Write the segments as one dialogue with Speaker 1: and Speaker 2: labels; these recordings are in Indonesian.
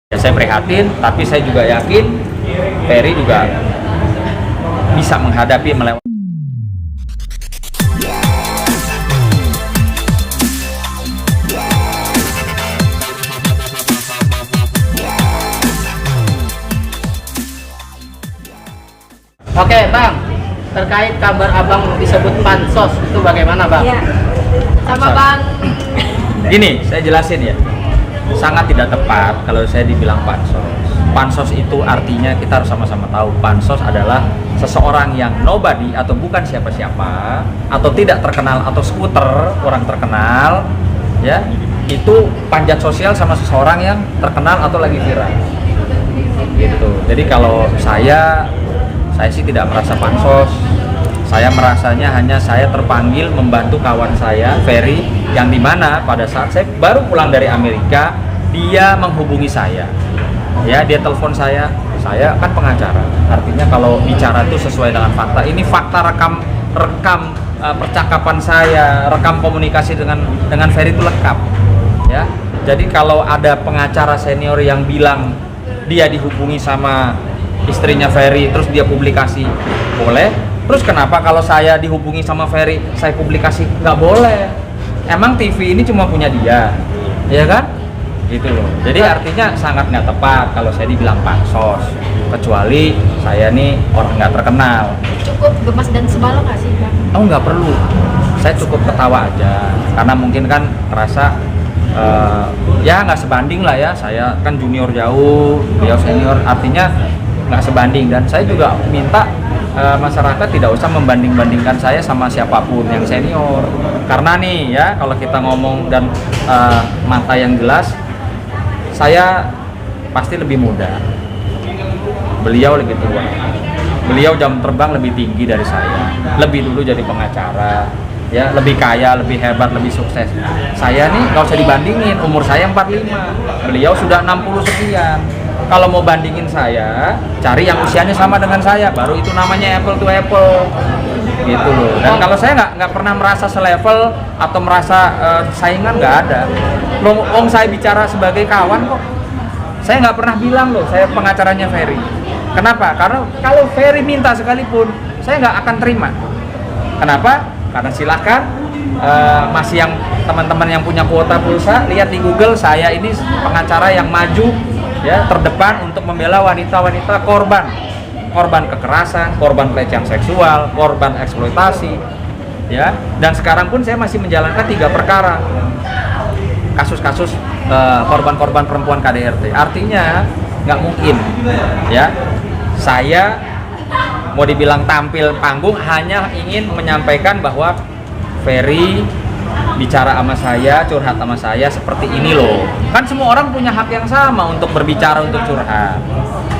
Speaker 1: Ya, saya prihatin, tapi saya juga yakin Ferry juga bisa menghadapi melewati.
Speaker 2: Oke Bang, terkait kabar Abang disebut pansos itu bagaimana Bang?
Speaker 3: Iya, sama Bang.
Speaker 1: Gini, saya jelasin ya. Sangat tidak tepat kalau saya dibilang pansos. Pansos itu artinya kita harus sama-sama tahu, pansos adalah seseorang yang nobody atau bukan siapa-siapa atau tidak terkenal atau skuter orang terkenal, ya itu panjat sosial sama seseorang yang terkenal atau lagi viral. Gitu. Jadi kalau saya sih tidak merasa pansos. Saya merasanya hanya saya terpanggil membantu kawan saya, Ferry, yang dimana pada saat saya baru pulang dari Amerika, dia menghubungi saya. Ya, dia telepon saya kan pengacara. Artinya kalau bicara itu sesuai dengan fakta. Ini fakta rekam percakapan saya, rekam komunikasi dengan Ferry itu lengkap. Ya. Jadi kalau ada pengacara senior yang bilang dia dihubungi sama istrinya Ferry, terus dia publikasi, boleh. Terus kenapa kalau saya dihubungi sama Ferry, saya publikasi? Nggak boleh. Emang TV ini cuma punya dia, ya kan? Gitu loh. Jadi artinya sangat nggak tepat kalau saya dibilang pansos. Kecuali saya nih orang nggak terkenal.
Speaker 3: Cukup gemas dan sebalo nggak sih Bang?
Speaker 1: Oh nggak perlu. Saya cukup ketawa aja. Karena mungkin kan terasa ya nggak sebanding lah ya. Saya kan junior jauh, beliau senior. Artinya nggak sebanding. Dan saya juga minta masyarakat tidak usah membanding-bandingkan saya sama siapapun yang senior, karena nih ya kalau kita ngomong dan mata yang jelas, saya pasti lebih muda, beliau lebih tua, beliau jam terbang lebih tinggi dari saya, lebih dulu jadi pengacara, ya lebih kaya, lebih hebat, lebih sukses. Saya nih nggak usah dibandingin, umur saya 45, beliau sudah 60 sekian. Kalau mau bandingin saya, cari yang usianya sama dengan saya, baru itu namanya apple to apple, gitu loh. Dan kalau saya nggak pernah merasa selevel atau merasa saingan, nggak ada. Wong saya bicara sebagai kawan kok. Saya nggak pernah bilang loh, saya pengacaranya Ferry. Kenapa? Karena kalau Ferry minta sekalipun, saya nggak akan terima. Kenapa? Karena silahkan masih yang teman-teman yang punya kuota pulsa, lihat di Google, saya ini pengacara yang maju, ya terdepan untuk membela wanita-wanita korban kekerasan, korban pelecehan seksual, korban eksploitasi, ya. Dan sekarang pun saya masih menjalankan 3 perkara kasus-kasus korban-korban perempuan KDRT. Artinya nggak mungkin, ya saya mau dibilang tampil panggung hanya ingin menyampaikan bahwa Ferry bicara sama saya, curhat sama saya seperti ini loh. Kan semua orang punya hak yang sama untuk berbicara, untuk curhat.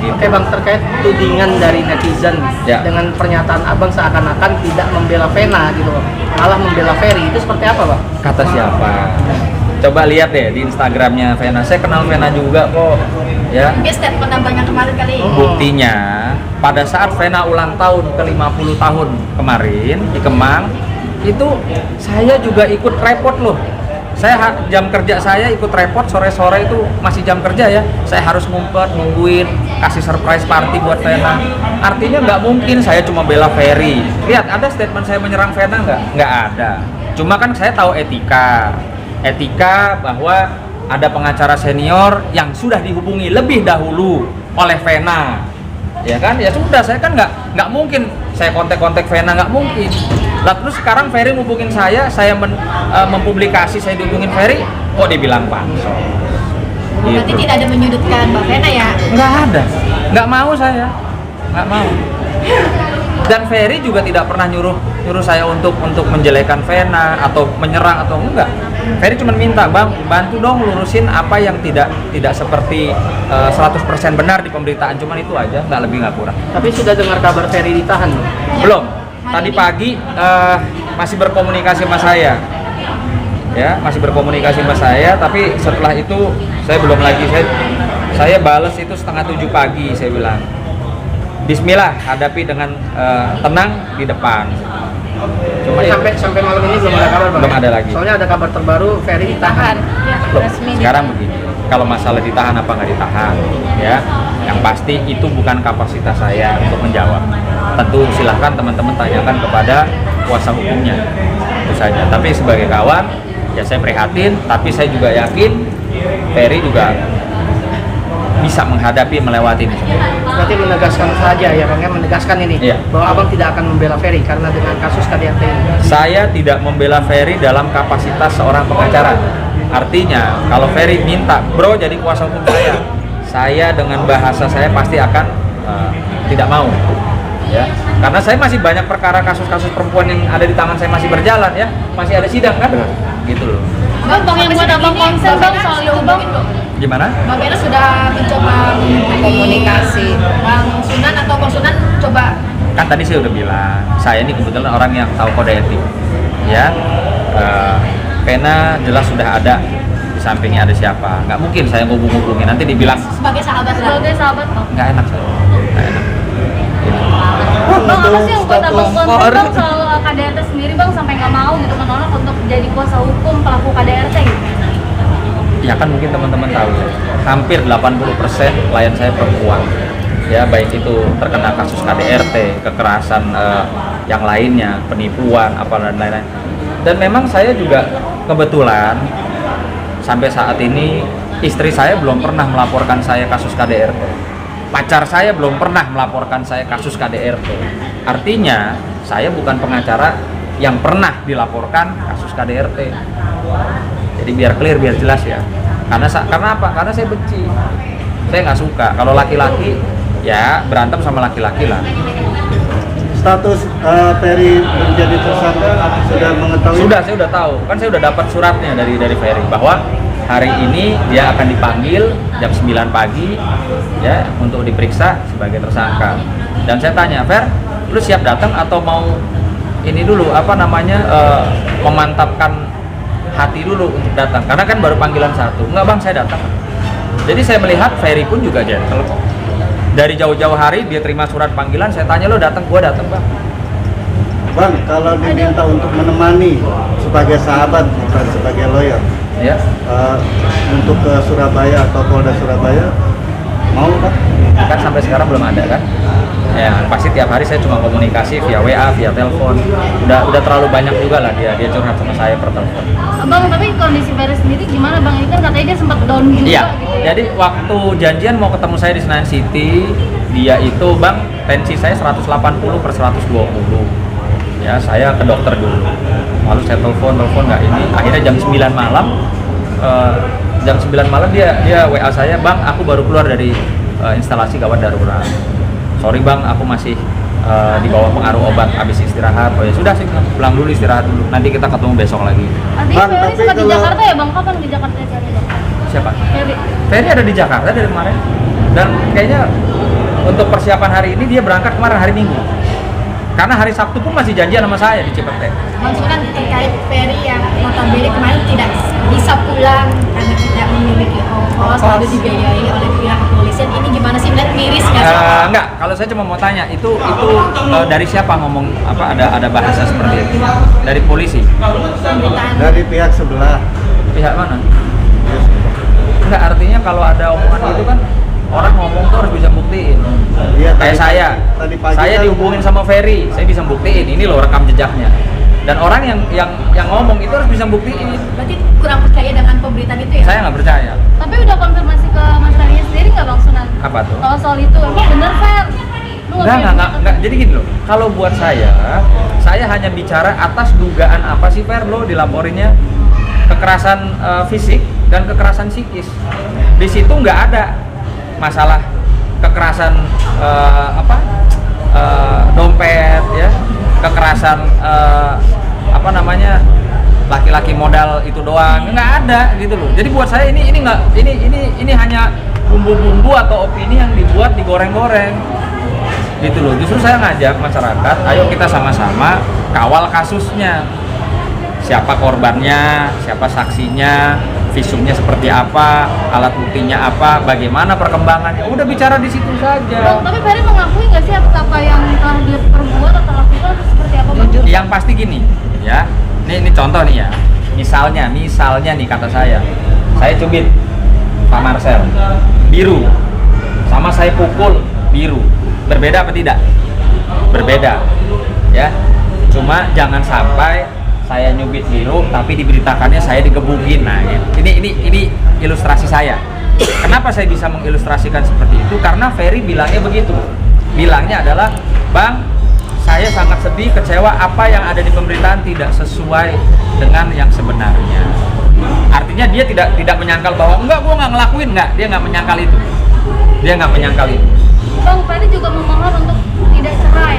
Speaker 1: Gitu.
Speaker 2: Oke Bang, terkait tudingan dari netizen
Speaker 1: Ya.
Speaker 2: dengan pernyataan Abang seakan-akan tidak membela Vena gitu loh, malah membela Ferry, itu seperti apa Bang?
Speaker 1: Kata siapa? Coba lihat deh di Instagramnya Vena. Saya kenal Vena juga kok, ya.
Speaker 3: Mungkin statement Abangnya kemarin kali.
Speaker 1: Buktinya pada saat Vena ulang tahun ke-50 tahun kemarin di Kemang, itu saya juga ikut repot loh. Saya jam kerja saya ikut repot, sore-sore itu masih jam kerja ya, saya harus ngumpet, nungguin, kasih surprise party buat Vena. Artinya nggak mungkin saya cuma bela Ferry. Lihat, ada statement saya menyerang Vena nggak? Nggak ada. Cuma kan saya tahu etika bahwa ada pengacara senior yang sudah dihubungi lebih dahulu oleh Vena, ya kan? Ya sudah, saya kan nggak mungkin saya kontak Vena, nggak mungkin. Lah terus sekarang Ferry ngubungin saya mempublikasi saya dihubungin Ferry, kok dibilang pansos?
Speaker 3: Berarti
Speaker 1: Gitu.
Speaker 3: tidak ada menyudutkan Mbak Vena ya?
Speaker 1: Nggak ada, nggak mau saya, nggak mau. Dan Ferry juga tidak pernah nyuruh saya untuk menjelekan Vena atau menyerang atau enggak. Ferry cuma minta, Bang, bantu dong lurusin apa yang tidak seperti 100% benar di pemberitaan, cuman itu aja, nggak lebih nggak kurang.
Speaker 2: Tapi sudah dengar kabar Ferry ditahan loh?
Speaker 1: Belum. Tadi pagi masih berkomunikasi sama saya, ya masih berkomunikasi sama saya. Tapi setelah itu saya belum lagi, saya balas itu setengah 7 pagi, saya bilang Bismillah, hadapi dengan tenang di depan. Cuma ya,
Speaker 2: sampai malam ini belum ada kabar, Bang.
Speaker 1: belum ada lagi.
Speaker 2: Soalnya ada kabar terbaru Ferry ditahan.
Speaker 3: Ya,
Speaker 1: Loh,
Speaker 3: resmi.
Speaker 1: sekarang begini, kalau masalah ditahan apa nggak ditahan, ya, yang pasti itu bukan kapasitas saya untuk menjawab. Tentu silahkan teman-teman tanyakan kepada kuasa hukumnya, itu saja. Tapi sebagai kawan, ya saya prihatin, tapi saya juga yakin Ferry juga bisa menghadapi, melewati ini semua.
Speaker 2: Berarti menegaskan saja ya Bang, ya, menegaskan ini
Speaker 1: Iya.
Speaker 2: bahwa Abang tidak akan membela Ferry karena dengan kasus KDRT ini.
Speaker 1: Saya tidak membela Ferry dalam kapasitas seorang pengacara. Artinya, kalau Ferry minta, bro jadi kuasa hukum saya dengan bahasa saya pasti akan tidak mau. Ya, karena saya masih banyak perkara kasus-kasus perempuan yang ada di tangan saya masih berjalan ya, masih ada sidang kan, gitu loh.
Speaker 3: Bang, yang buat abang konsen bang soal itu bang.
Speaker 1: Gimana?
Speaker 3: Bang Vena sudah mencoba komunikasi. Bang Sunan atau Bang Sunan coba.
Speaker 1: Kan tadi saya udah bilang, saya ini kebetulan orang yang tahu kode etik. Ya, Vena jelas sudah ada, di sampingnya ada siapa. Nggak mungkin saya ngubung-ngubungin, nanti dibilang
Speaker 3: Sebagai sahabat lah. Sebagai sahabat bang.
Speaker 1: nggak enak saya, nggak enak.
Speaker 4: Bang, apa sih yang buat abang konsen bang soal KDRT sendiri bang sampai nggak mau gitu menolak untuk jadi kuasa hukum pelaku KDRT gitu?
Speaker 1: Ya kan mungkin teman-teman tahu ya, hampir 80% klien saya perempuan. Ya baik itu terkena kasus KDRT, kekerasan yang lainnya, penipuan, apa dan lain-lain. Dan memang saya juga kebetulan sampai saat ini istri saya belum pernah melaporkan saya kasus KDRT. Pacar saya belum pernah melaporkan saya kasus KDRT. Artinya saya bukan pengacara yang pernah dilaporkan kasus KDRT. Jadi biar clear, biar jelas ya. Karena apa? Karena saya benci. Saya nggak suka kalau laki-laki ya berantem sama laki-laki lah.
Speaker 5: Status Ferry menjadi tersangka sudah mengetahui?
Speaker 1: Sudah, saya udah tahu. Kan saya udah dapat suratnya dari Ferry bahwa hari ini dia akan dipanggil jam 9 pagi ya untuk diperiksa sebagai tersangka. Dan saya tanya, Fer, lu siap datang atau mau ini dulu memantapkan hati dulu untuk datang? Karena kan baru panggilan satu. Enggak bang, saya datang. Jadi saya melihat Ferry pun juga gentle kok. Dari jauh-jauh hari dia terima surat panggilan, saya tanya lo datang, gua datang bang.
Speaker 5: Bang, kalau diminta untuk menemani sebagai sahabat bukan sebagai lawyer,
Speaker 1: Ya.
Speaker 5: untuk ke Surabaya atau Polda Surabaya, mau Pak?
Speaker 1: Kan sampai sekarang belum ada kan? Ya pasti tiap hari saya cuma komunikasi via WA, via telepon. Udah terlalu banyak juga lah dia curhat sama saya per telepon.
Speaker 4: Bang, tapi kondisi Ferry sendiri gimana bang? Ini kan katanya dia sempat down juga
Speaker 1: Iya.
Speaker 4: gitu ya.
Speaker 1: Jadi waktu janjian mau ketemu saya di Senayan City, dia itu bang tensi saya 180/120. Ya saya ke dokter dulu. Lalu saya telepon nggak ini. Akhirnya jam 9 malam. Jam 9 malam dia WA saya, bang aku baru keluar dari instalasi gawat darurat. Sorry bang, aku masih di bawah pengaruh obat, habis istirahat. Oh ya sudah sih, pulang dulu istirahat dulu. Nanti kita ketemu besok lagi.
Speaker 4: Artinya
Speaker 5: Bang,
Speaker 4: Ferry
Speaker 5: tapi
Speaker 4: sempat di
Speaker 5: kalau-
Speaker 4: Jakarta ya bang? Kapan di Jakarta cari bang?
Speaker 1: Siapa?
Speaker 4: Ferry.
Speaker 1: Ferry ada di Jakarta dari kemarin. Dan kayaknya untuk persiapan hari ini dia berangkat kemarin hari Minggu. Karena hari Sabtu pun masih janjian sama saya di Cipete.
Speaker 3: Bang Sunan terkait Ferry yang notabene kemarin tidak bisa pulang karena tidak memiliki ongkos lalu dibiayai oleh pihak kepolisian. Ini gimana sih? Melihat miris nggak sih?
Speaker 1: Enggak, kalau saya cuma mau tanya itu dari siapa ngomong apa ada bahasa seperti itu? Dari polisi.
Speaker 3: Pemberitaan
Speaker 5: Dari pihak sebelah.
Speaker 1: Pihak mana?
Speaker 5: Yes.
Speaker 1: Enggak, artinya kalau ada omongan itu kan orang ngomong tuh harus bisa buktiin.
Speaker 5: Iya,
Speaker 1: Kayak saya.
Speaker 5: tadi pagi
Speaker 1: Saya
Speaker 5: kan-
Speaker 1: dihubungin sama Ferry, saya bisa buktiin. Ini loh rekam jejaknya. Dan orang yang ngomong itu harus bisa buktiin.
Speaker 3: berarti kurang percaya dengan pemberitaan itu ya?
Speaker 1: Saya nggak percaya.
Speaker 4: Tapi udah konfirmasi ke Mas Ferry sendiri nggak bang Sunan?
Speaker 1: Apa tuh?
Speaker 4: Kalau soal itu, emang bener Fer? Lu
Speaker 1: Enggak. Jadi gini loh, kalau buat saya hanya bicara atas dugaan apa sih Fer lo dilaporinnya kekerasan fisik dan kekerasan psikis. Di situ nggak ada masalah kekerasan dompet ya, kekerasan laki-laki modal itu doang, nggak ada gitu loh. Jadi buat saya ini hanya bumbu-bumbu atau opini yang dibuat digoreng-goreng gitu loh. Justru saya ngajak masyarakat, ayo kita sama-sama kawal kasusnya. siapa korbannya, siapa saksinya, visumnya seperti apa, alat buktinya apa, bagaimana perkembangannya. Udah bicara di situ saja.
Speaker 4: Bang, tapi Ferry mengakui nggak sih apa yang telah dia perbuat atau lakukan seperti apa bang?
Speaker 1: Yang pasti gini, ya. Ini contoh nih ya. Misalnya nih kata saya cubit Pak Marcel biru, sama saya pukul biru, berbeda apa tidak? Berbeda, ya. Cuma jangan sampai saya nyubit biru tapi diberitakannya saya digebukin. Nah, ini ilustrasi saya. Kenapa saya bisa mengilustrasikan seperti itu? Karena Ferry bilangnya begitu. Bilangnya adalah, "Bang, saya sangat sedih, kecewa apa yang ada di pemberitaan tidak sesuai dengan yang sebenarnya." Artinya dia tidak menyangkal bahwa enggak, gua nggak ngelakuin, enggak. Dia nggak menyangkal itu.
Speaker 4: Bang, Ferry juga memohon untuk tidak cerai.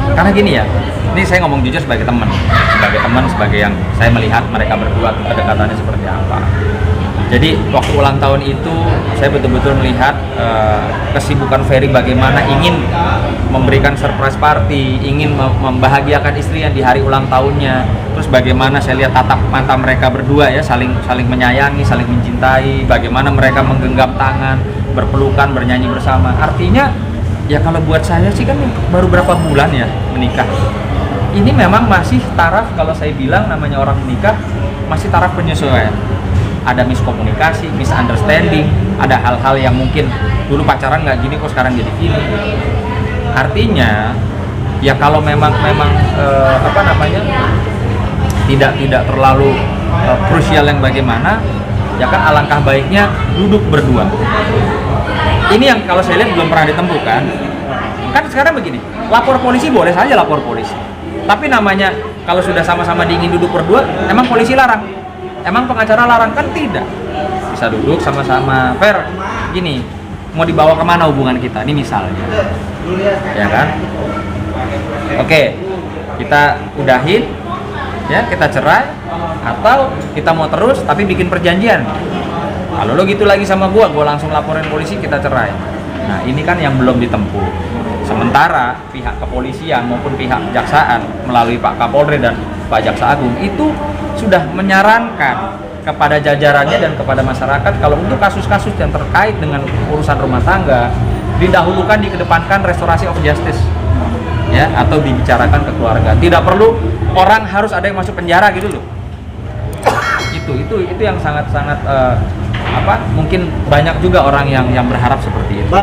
Speaker 1: Karena gini ya, ini saya ngomong jujur sebagai teman, sebagai yang saya melihat mereka berdua kedekatannya seperti apa. Jadi waktu ulang tahun itu saya betul-betul melihat kesibukan Ferry bagaimana ingin memberikan surprise party, ingin membahagiakan istrinya di hari ulang tahunnya. Terus bagaimana saya lihat tatap mata mereka berdua ya, saling menyayangi, saling mencintai, bagaimana mereka menggenggam tangan, berpelukan, bernyanyi bersama. Artinya ya kalau buat saya sih kan baru berapa bulan ya menikah. Ini memang masih taraf, kalau saya bilang namanya orang menikah masih taraf penyesuaian. Ada miskomunikasi, misunderstanding, ada hal-hal yang mungkin dulu pacaran nggak gini kok sekarang jadi gini. Artinya ya kalau memang tidak terlalu krusial yang bagaimana, ya kan alangkah baiknya duduk berdua. Ini yang kalau saya lihat belum pernah ditemukan. Kan sekarang begini, lapor polisi boleh saja lapor polisi. Tapi namanya kalau sudah sama-sama diingin duduk berdua, emang polisi larang? Emang pengacara larang? Kan tidak. Bisa duduk sama-sama. Fer, gini, mau dibawa kemana hubungan kita? Ini misalnya, ya kan? Oke, kita udahin, ya kita cerai, atau kita mau terus tapi bikin perjanjian. Kalau lo gitu lagi sama gua langsung laporin polisi, kita cerai. Nah ini kan yang belum ditempuh. Sementara pihak kepolisian maupun pihak kejaksaan melalui Pak Kapolri dan Pak Jaksa Agung itu sudah menyarankan kepada jajarannya dan kepada masyarakat kalau untuk kasus-kasus yang terkait dengan urusan rumah tangga didahulukan, dikedepankan restorasi of justice, ya, atau dibicarakan ke keluarga. Tidak perlu orang harus ada yang masuk penjara gitu loh. Itu yang sangat mungkin banyak juga orang yang berharap seperti itu.